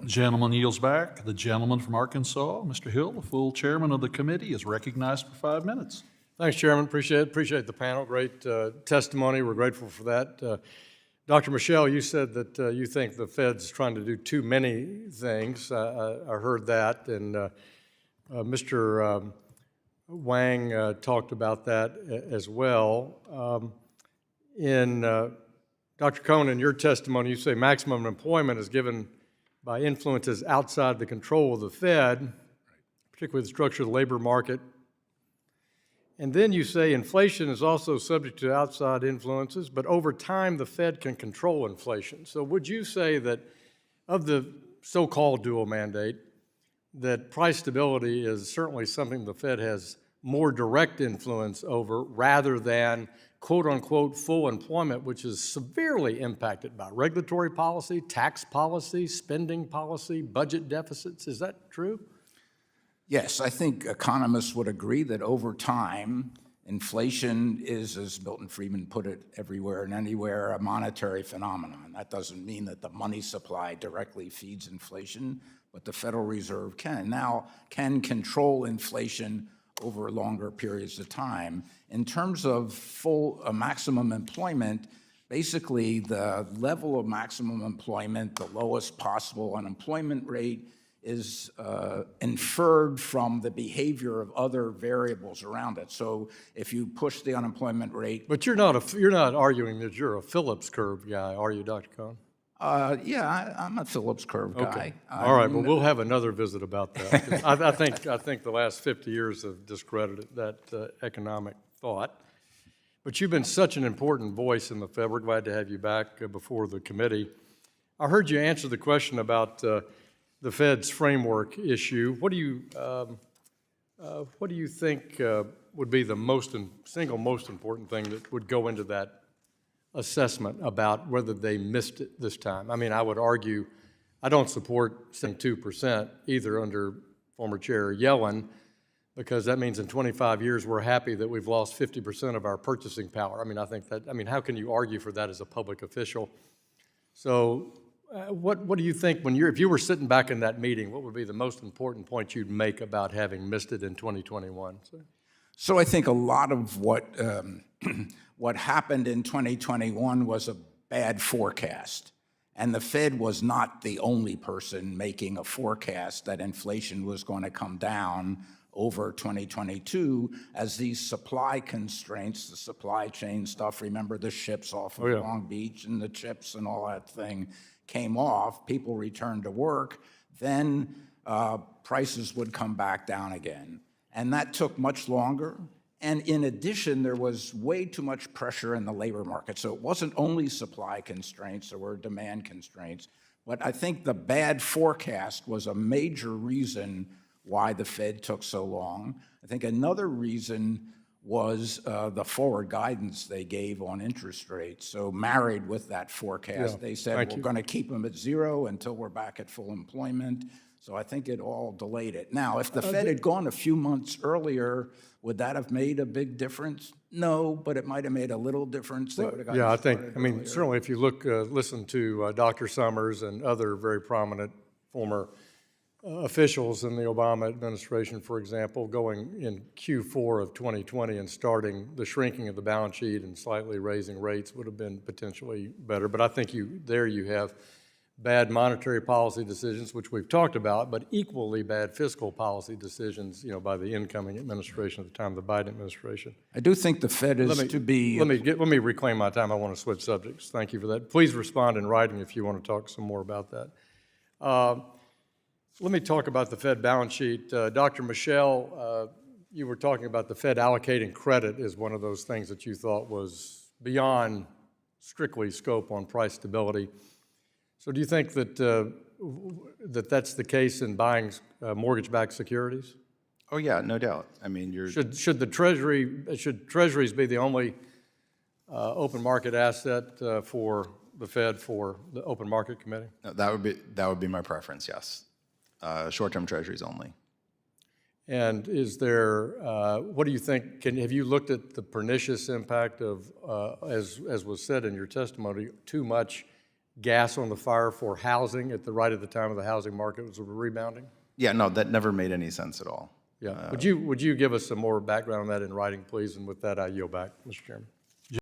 The gentleman yields back. The gentleman from Arkansas, Mr. Hill, the full chairman of the committee, is recognized for 5 minutes. Thanks, Chairman. Appreciate the panel. Great testimony. We're grateful for that. Dr. Michelle, you said that you think the Fed's trying to do too many things. I heard that, and Mr. Wang talked about that as well. Dr. Cohn, in your testimony, you say maximum employment is given by influences outside the control of the Fed, particularly the structure of the labor market. And then you say inflation is also subject to outside influences, but over time the Fed can control inflation. So would you say that of the so-called dual mandate, that price stability is certainly something the Fed has more direct influence over rather than quote-unquote full employment, which is severely impacted by regulatory policy, tax policy, spending policy, budget deficits? Is that true? Yes, I think economists would agree that over time, inflation is, as Milton Friedman put it, everywhere and anywhere, a monetary phenomenon. That doesn't mean that the money supply directly feeds inflation, but the Federal Reserve can control inflation over longer periods of time. In terms of maximum employment, basically the level of maximum employment, the lowest possible unemployment rate, is inferred from the behavior of other variables around it. So if you push the unemployment rate... But you're not arguing that you're a Phillips curve guy, are you, Dr. Cohn? Yeah, I'm a Phillips curve guy. Okay. All right, well, we'll have another visit about that. I think the last 50 years have discredited that economic thought. But you've been such an important voice in the Fed. We're glad to have you back before the committee. I heard you answer the question about the Fed's framework issue. What do you think would be the single most important thing that would go into that assessment about whether they missed it this time? I mean, I would argue I don't support saying 2% either under former Chair Yellen, because that means in 25 years we're happy that we've lost 50% of our purchasing power. I mean, how can you argue for that as a public official? So what do you think if you were sitting back in that meeting, what would be the most important point you'd make about having missed it in 2021? So I think a lot of what happened in 2021 was a bad forecast. And the Fed was not the only person making a forecast that inflation was going to come down over 2022 as these supply constraints, the supply chain stuff, remember the ships off of Long Beach and the chips and all that thing came off, people returned to work, then prices would come back down again. And that took much longer. And in addition, there was way too much pressure in the labor market. So it wasn't only supply constraints, there were demand constraints. But I think the bad forecast was a major reason why the Fed took so long. I think another reason was the forward guidance they gave on interest rates. So married with that forecast, they said, we're going to keep them at zero until we're back at full employment. So I think it all delayed it. Now, if the Fed had gone a few months earlier, would that have made a big difference? No, but it might have made a little difference. Yeah, I mean, certainly if you listen to Dr. Summers and other very prominent former officials in the Obama administration, for example, going in Q4 of 2020 and starting the shrinking of the balance sheet and slightly raising rates would have been potentially better. But I think you have bad monetary policy decisions, which we've talked about, but equally bad fiscal policy decisions, by the incoming administration at the time, the Biden administration. I do think the Fed is to be... Let me reclaim my time. I want to switch subjects. Thank you for that. Please respond in writing if you want to talk some more about that. Let me talk about the Fed balance sheet. Dr. Michelle, you were talking about the Fed allocating credit as one of those things that you thought was beyond strictly scope on price stability. So do you think that that's the case in buying mortgage-backed securities? Oh yeah, no doubt. I mean, should treasuries be the only open market asset for the Fed for the open market committee? No, that would be my preference. Yes, short-term treasuries only. And is there? What do you think? Have you looked at the pernicious impact of, as was said in your testimony, too much gas on the fire for housing at the right at the time of the housing market was rebounding? Yeah, no, that never made any sense at all. Yeah. Would you give us some more background on that in writing, please? And with that, I yield back, Mr. Chairman.